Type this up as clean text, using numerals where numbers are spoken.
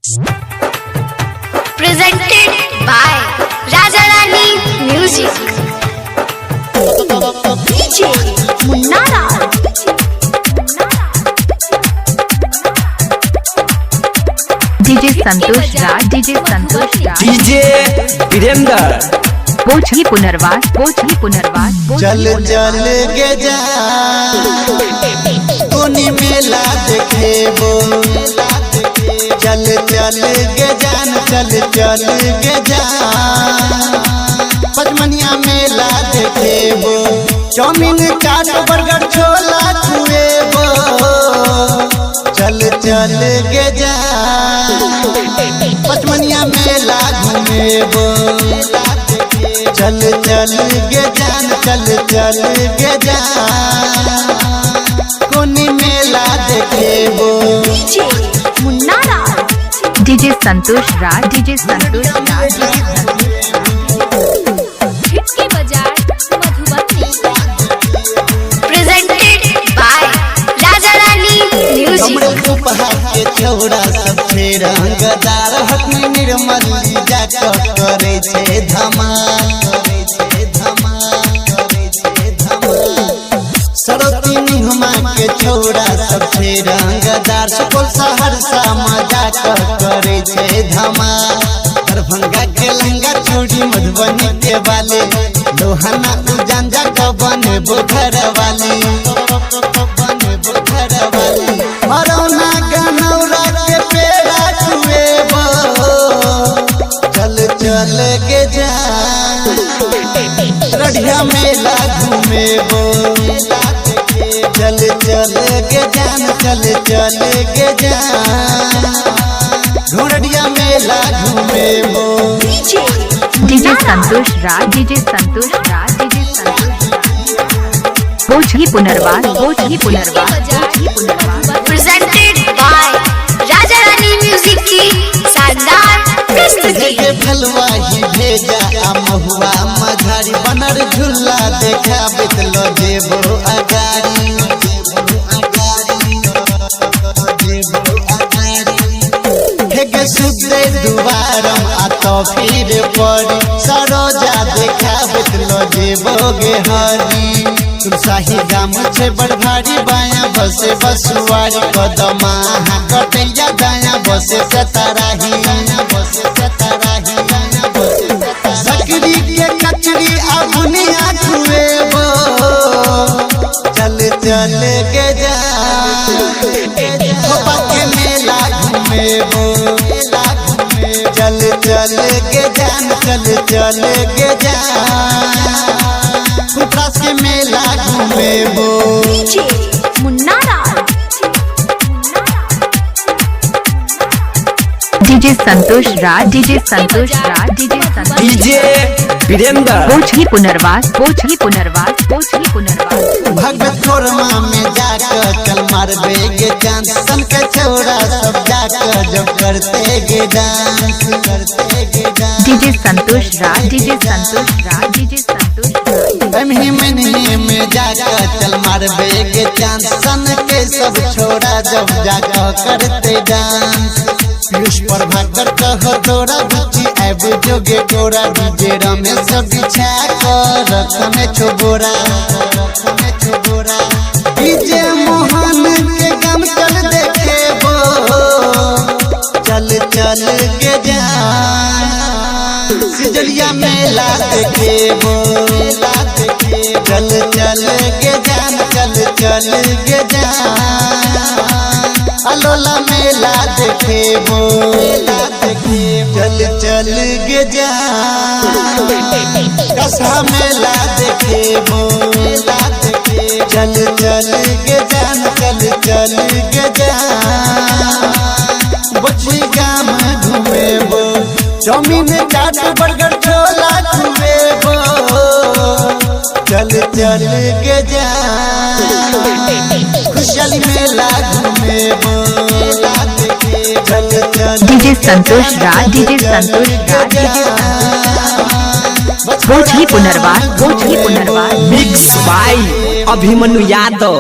Presented by Raja Rani Music. DJ Munnara. DJ Santosh Raj, DJ Santosh Raj, DJ Virendra पोछी पुनर्वास, पोछी पुनर्वास, चल चल के जा तूनी मेला देखेबो, चल चल के जान, चल चल के जा पचमनिया मेला देखेबो, चाउमीन चाट बर्गर छोला खुएबो, चल चल के जा पचमनिया मेला घूमेबो, चल चल के जान, चल चल के जा कोनी मेला देखेबो। DJ Munnara. DJ Santosh Raj, DJ Santosh Raj, Hitki Bazaar, Madhubani. Presented by Raja Rani Music. कमर उपहार के चौड़ा सबसे रंगदार हकनी निर्मल जाकर करे छे धमाल, सरस्वती निहुमा के चौड़ा सबसे रंगदार सुपौल सहरसा मजाक करे छे धमाल, दरभंगा के लहंगा चूड़ी मधुबनी के वाले लोहना उजांजा का बने बुधर वाली, मरौना गनौरा के पेड़ा खुएबो, चल चल के जा रढ़िया मेला घूमेबो, चल चल के जान, चल चल के जा घोड़िया मेला घूमेबो। DJ संतोष राज, DJ संतोष राज, DJ संतोष राज, पोछी पुनर्वास, पोछी पुनर्वास, पोछी पुनर्वास। Presented by Raja Rani Music की शानदार प्रस्तुति। के फलवा ही भेजा आ महुआ मझारी बनर झूला देखा बितलो देबो अगारी, हेगे सुदे दुआरम आ तो फिर पड़ी सरोजा देखा बितलो देबो गे हरी, तुलसाही गाम छे बड़ भारी बाया बसे बसुआरी कदमा कटैया दाया बसे सताराही, सकरी के कचरी आ बुनिया खुएबो, चल चल के जा खोपा के मेला घूमेबो, चल चल के जान, चल चल के जा पुत्रास के मेला घूमेबो। DJ Munnara. DJ संतोष राज, DJ संतोष राज, DJ संतोष, DJ वीरेंद्र पोछी पुनर्वास, पोछी पुनर्वास, पोछी पुनर्वास। भगवत कोरमा में जाकर चल मारबे गे चांस, सन के छोरा सब जाकर जब करते गे डांस, DJ संतोष राज, DJ संतोष राज, DJ संतोष राज, एमही मनही में जाकर चल मारबे गे चांस, सन के सब छोरा जब जाकर करते डांस, पीयूष प्रभाकर कह तोरा बुच्ची आब जोगे गोरा, डीजे रमेश बिछा कर रखने छोबोरा, डीजे मोहन के गम चल देखेबो, चल चल के जा सिजलिया मेला देखेबो, चल चल के जान, चल चल के जा अलोला मेला देखेबो, चल चल के जा कसा मेला देखेबो, चल चल के जान, चल चल के जा बच्ची गाम घूमेबो, चाउमीन चाट बर्गर छोला खुएबो, चल चल के जा खुशहाली मेला घूमेबो, चल चल DJ संतोष राज, DJ संतोष राज, DJ पोछी पुनर्वास, पोछी पुनर्वास। Mix by Abhimanyu Yadav.